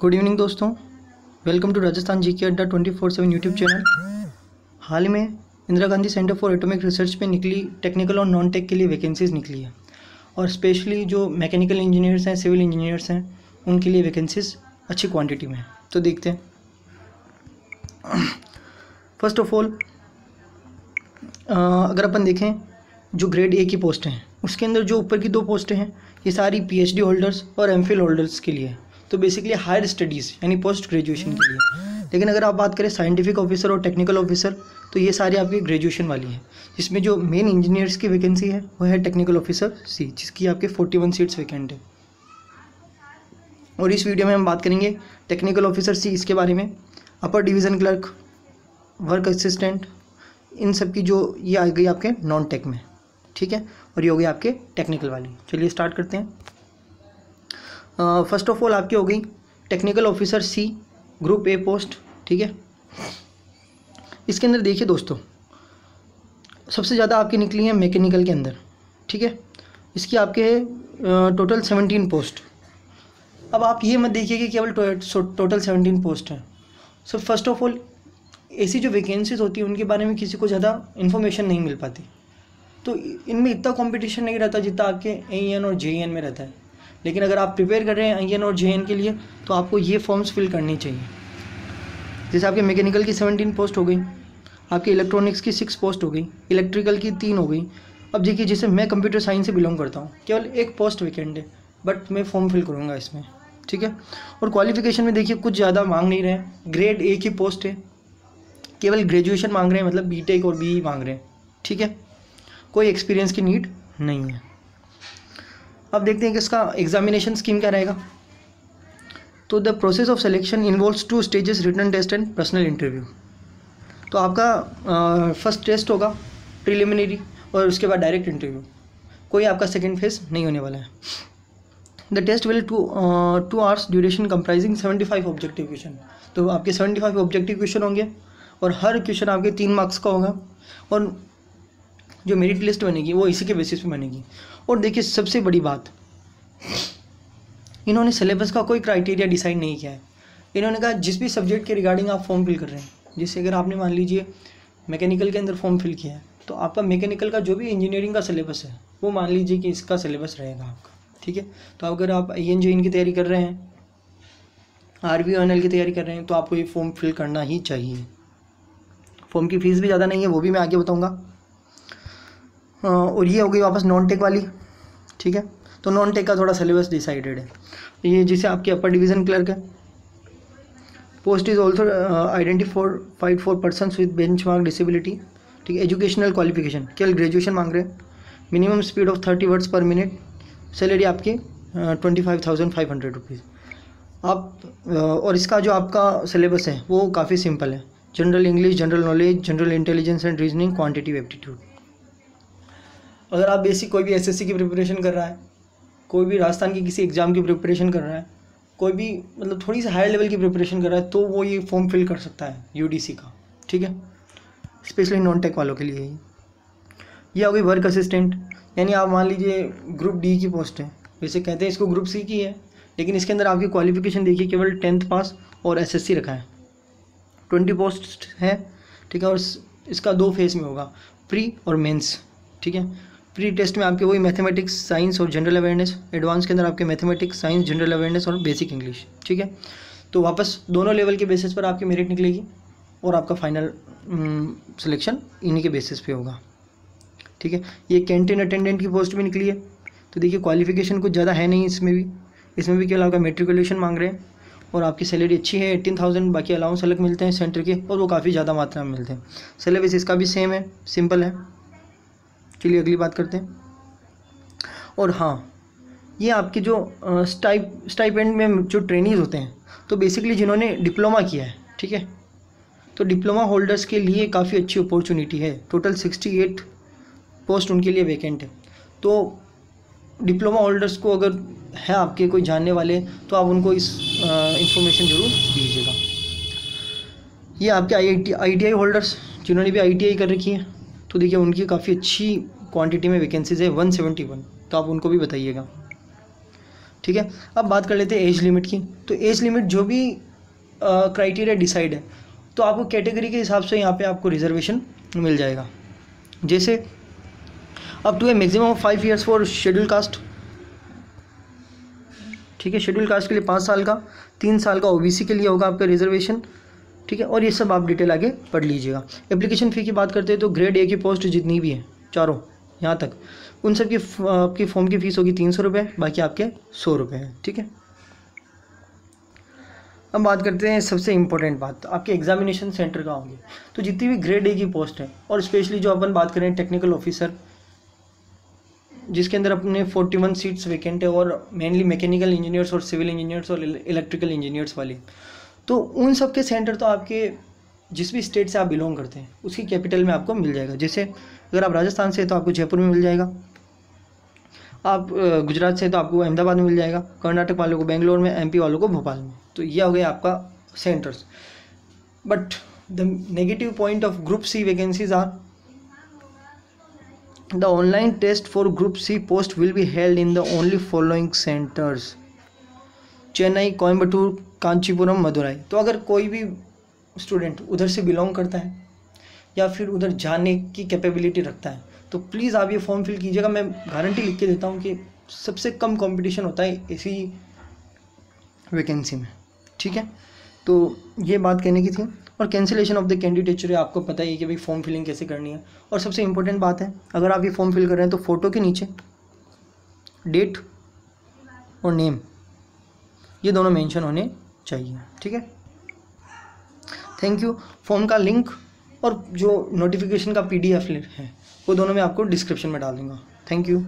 Good evening दोस्तों, welcome to Rajasthan GK अड्डा 24/7 YouTube channel. हाल में Indira Gandhi centre for atomic research पे निकली टेक्निकल और नॉन टेक के लिए वैकेंसीज़ निकली है और स्पेशली जो मैकेनिकल इंजीनियर्स हैं, सिविल इंजीनियर्स हैं, उनके लिए वैकेंसीज़ अच्छी क्वांटिटी में है। तो देखते हैं। फर्स्ट ऑफ ऑल अगर अपन देखें जो ग्रेड ए की पोस्ट हैं उसके अंदर जो ऊपर की 2 पोस्टें हैं ये सारी पीएचडी होल्डर्स और एमफिल होल्डर्स के लिए है। तो बेसिकली हायर स्टडीज़ यानी पोस्ट ग्रेजुएशन के लिए। लेकिन अगर आप बात करें साइंटिफिक ऑफिसर और टेक्निकल ऑफिसर तो ये सारी आपकी ग्रेजुएशन वाली है, जिसमें जो मेन इंजीनियर्स की वैकेंसी है वो है टेक्निकल ऑफिसर सी, जिसकी आपके 41 सीट्स वैकेंट है। और इस वीडियो में हम बात करेंगे टेक्निकल ऑफिसर सी, इसके बारे में, upper division clerk, work assistant, इन सब की जो ये आ गई आपके नॉन टेक में, ठीक है, और ये हो गई आपके टेक्निकल वाली। चलिए स्टार्ट करते हैं। फर्स्ट ऑफ ऑल आपकी हो गई technical officer C group A post, ठीक है। इसके अंदर देखिए दोस्तों, सबसे ज़्यादा आपकी निकली है मैकेनिकल के अंदर, ठीक है। इसकी आपके टोटल 17 पोस्ट। अब आप ये मत देखिए कि केवल टोटल 17 पोस्ट हैं। सो फर्स्ट ऑफ ऑल ऐसी जो वैकेंसीज होती है उनके बारे में किसी को ज़्यादा इन्फॉर्मेशन नहीं मिल पाती, तो इनमें इतना कंपटीशन नहीं रहता जितना आपके एईएन और जेईएन में रहता है। लेकिन अगर आप प्रिपेयर कर रहे हैं एईएन और जेईएन के लिए तो आपको ये फॉर्म्स फिल करनी चाहिए। जैसे आपके मैकेनिकल की 17 पोस्ट हो गई, आपके इलेक्ट्रॉनिक्स की 6 पोस्ट हो गई, इलेक्ट्रिकल की 3 हो गई। अब देखिए, जैसे मैं कंप्यूटर साइंस से बिलोंग करता हूँ, केवल 1 पोस्ट वैकेंट है, बट मैं फॉर्म फिल करूँगा इसमें, ठीक है। और क्वालिफिकेशन में देखिए कुछ ज़्यादा मांग नहीं रहे हैं, ग्रेड ए की पोस्ट है, केवल ग्रेजुएशन मांग रहे हैं, मतलब बीटेक और बीई मांग रहे हैं, ठीक है। कोई एक्सपीरियंस की नीड नहीं है। अब देखते हैं कि इसका एग्जामिनेशन स्कीम क्या रहेगा। तो the process of selection involves 2 stages, written test and personal interview. तो आपका फर्स्ट टेस्ट होगा प्रिलिमिनरी और उसके बाद डायरेक्ट इंटरव्यू। कोई आपका सेकेंड फेज नहीं होने वाला है। The test will 2 hours duration comprising 75 objective question. तो आपके 75 ऑब्जेक्टिव क्वेश्चन होंगे और हर क्वेश्चन आपके 3 मार्क्स का होगा और जो मेरिट लिस्ट बनेगी वो इसी के बेसिस पे बनेगी। और देखिए सबसे बड़ी बात, इन्होंने सिलेबस का कोई क्राइटेरिया डिसाइड नहीं किया है। इन्होंने कहा जिस भी सब्जेक्ट के रिगार्डिंग आप फॉर्म फिल कर रहे हैं, जैसे अगर आपने मान लीजिए मैकेनिकल के अंदर फॉर्म फिल किया है तो आपका मैकेनिकल का जो भी इंजीनियरिंग का सिलेबस है वो मान लीजिए कि इसका सिलेबस रहेगा आपका, ठीक है। तो अगर आप आईएन जेईएन की तैयारी कर रहे हैं, आरवीओएनएल की तैयारी कर रहे हैं, तो आपको ये फॉर्म फिल करना ही चाहिए। फॉर्म की फ़ीस भी ज़्यादा नहीं है, वो भी मैं आगे बताऊँगा। और ये हो गई वापस नॉन टेक वाली, ठीक है। तो नॉन टेक का थोड़ा सिलेबस डिसाइडेड है। ये जैसे आपके अपर डिवीज़न क्लर्क है, post is also identified for persons with benchmark disability, ठीक है। एजुकेशनल क्वालिफिकेशन केवल ग्रेजुएशन मांग रहे हैं। मिनिमम स्पीड ऑफ 30 वर्ड्स पर मिनट। सैलरी आपकी 25,500 रुपीज़। आप और इसका जो आपका सिलेबस है वो काफ़ी सिंपल है। General English, general knowledge, general intelligence and reasoning, quantitative aptitude. अगर आप बेसिक कोई भी एसएससी की प्रिपरेशन कर रहा है, कोई भी राजस्थान की किसी एग्ज़ाम की प्रिपरेशन कर रहा है, कोई भी मतलब थोड़ी सी हायर लेवल की प्रिपरेशन कर रहा है, तो वो ये फॉर्म फिल कर सकता है यूडीसी का, ठीक है। स्पेशली नॉन टेक वालों के लिए ही। ये हो गई वर्क असिस्टेंट, यानी आप मान लीजिए ग्रुप डी की पोस्ट है, वैसे कहते हैं इसको ग्रुप सी की है, लेकिन इसके अंदर आपकी क्वालिफिकेशन देखिए केवल 10th पास और एसएससी रखा है। 20 पोस्ट है, ठीक है। और इसका 2 फेज में होगा, प्री और मेंस, ठीक है। प्री टेस्ट में आपके वही मैथमेटिक्स, साइंस और जनरल अवेयरनेस। एडवांस के अंदर आपके मैथमेटिक्स, साइंस, जनरल अवेयरनेस और बेसिक इंग्लिश, ठीक है। तो वापस दोनों लेवल के बेसिस पर आपकी मेरिट निकलेगी और आपका फाइनल सिलेक्शन इन्हीं के बेसिस पे होगा, ठीक है। ये कैंटीन अटेंडेंट की पोस्ट भी निकली है। तो देखिए क्वालिफिकेशन कुछ ज़्यादा है नहीं इसमें भी केवल आपका मेट्रिकुलेशन मांग रहे हैं और आपकी सैलरी अच्छी है 18,000। बाकी अलाउंस अलग मिलते हैं सेंटर के और वो काफ़ी ज़्यादा मात्रा में मिलते हैं। सिलेबस इसका भी सेम है, सिंपल है। चलिए अगली बात करते हैं। और हाँ, ये आपके जो स्टाइपेंड में जो ट्रेनीज होते हैं, तो बेसिकली जिन्होंने डिप्लोमा किया है, ठीक है, तो डिप्लोमा होल्डर्स के लिए काफ़ी अच्छी अपॉर्चुनिटी है। टोटल 68 पोस्ट उनके लिए वैकेंट है। तो डिप्लोमा होल्डर्स को अगर है आपके कोई जानने वाले तो आप उनको इस इंफॉर्मेशन ज़रूर दीजिएगा। ये आपके ITI होल्डर्स जिन्होंने भी ITI कर रखी है, तो देखिए उनकी काफ़ी अच्छी क्वांटिटी में वैकेंसीज है, 171, तो आप उनको भी बताइएगा। ठीक है। अब बात कर लेते हैं एज लिमिट की। तो एज लिमिट जो भी क्राइटेरिया डिसाइड है, तो आपको कैटेगरी के हिसाब से यहाँ पे आपको रिजर्वेशन मिल जाएगा। जैसे up to a maximum of 5 years for schedule caste, ठीक है। शेड्यूल कास्ट के लिए 5 साल का, 3 साल का ओबीसी के लिए होगा आपका रिजर्वेशन, ठीक है। और ये सब आप डिटेल आगे पढ़ लीजिएगा। एप्लीकेशन फ़ी की बात करते हैं तो ग्रेड ए की पोस्ट जितनी भी है चारों यहाँ तक, उन सब की आपकी फॉर्म की फ़ीस होगी 300 रुपये, बाकी आपके 100 रुपये है, ठीक है। अब बात करते हैं सबसे इम्पोर्टेंट बात, आपके एग्जामिनेशन सेंटर कहाँ होंगे। तो जितनी भी ग्रेड ए की पोस्ट है, और स्पेशली जो अपन बात करें टेक्निकल ऑफिसर, जिसके अंदर अपने 41 सीट्स वैकेंट है, और मेनली मैकेनिकल इंजीनियर्स और सिविल इंजीनियर्स और इलेक्ट्रिकल इंजीनियर्स वाली, तो उन सब के सेंटर तो आपके जिस भी स्टेट से आप बिलोंग करते हैं उसकी कैपिटल में आपको मिल जाएगा। जैसे अगर आप राजस्थान से तो आपको जयपुर में मिल जाएगा, आप गुजरात से तो आपको अहमदाबाद में मिल जाएगा, कर्नाटक वालों को बेंगलोर में, एमपी वालों को भोपाल में। तो ये हो गया आपका centres. But the negative point of group C vacancies are the online test for group C post will be held in the only following centres: Chennai, Coimbatore, Kanchipuram, Madurai. तो अगर कोई भी स्टूडेंट उधर से बिलोंग करता है या फिर उधर जाने की कैपेबिलिटी रखता है, तो प्लीज़ आप ये फॉर्म फिल कीजिएगा। मैं गारंटी लिख के देता हूँ कि सबसे कम कंपटीशन होता है इसी वैकेंसी में, ठीक है। तो ये बात कहने की थी। और कैंसिलेशन ऑफ द कैंडिडेचर आपको पता ही है कि भाई फॉर्म फिलिंग कैसे करनी है। और सबसे इंपॉर्टेंट बात है, अगर आप ये फॉर्म फिल कर रहे हैं तो फ़ोटो के नीचे डेट और नेम, ये दोनों मेंशन होने चाहिए, ठीक है। Thank you. फॉर्म का लिंक और जो नोटिफिकेशन का PDF है वो दोनों मैं आपको डिस्क्रिप्शन में डाल दूँगा। Thank you.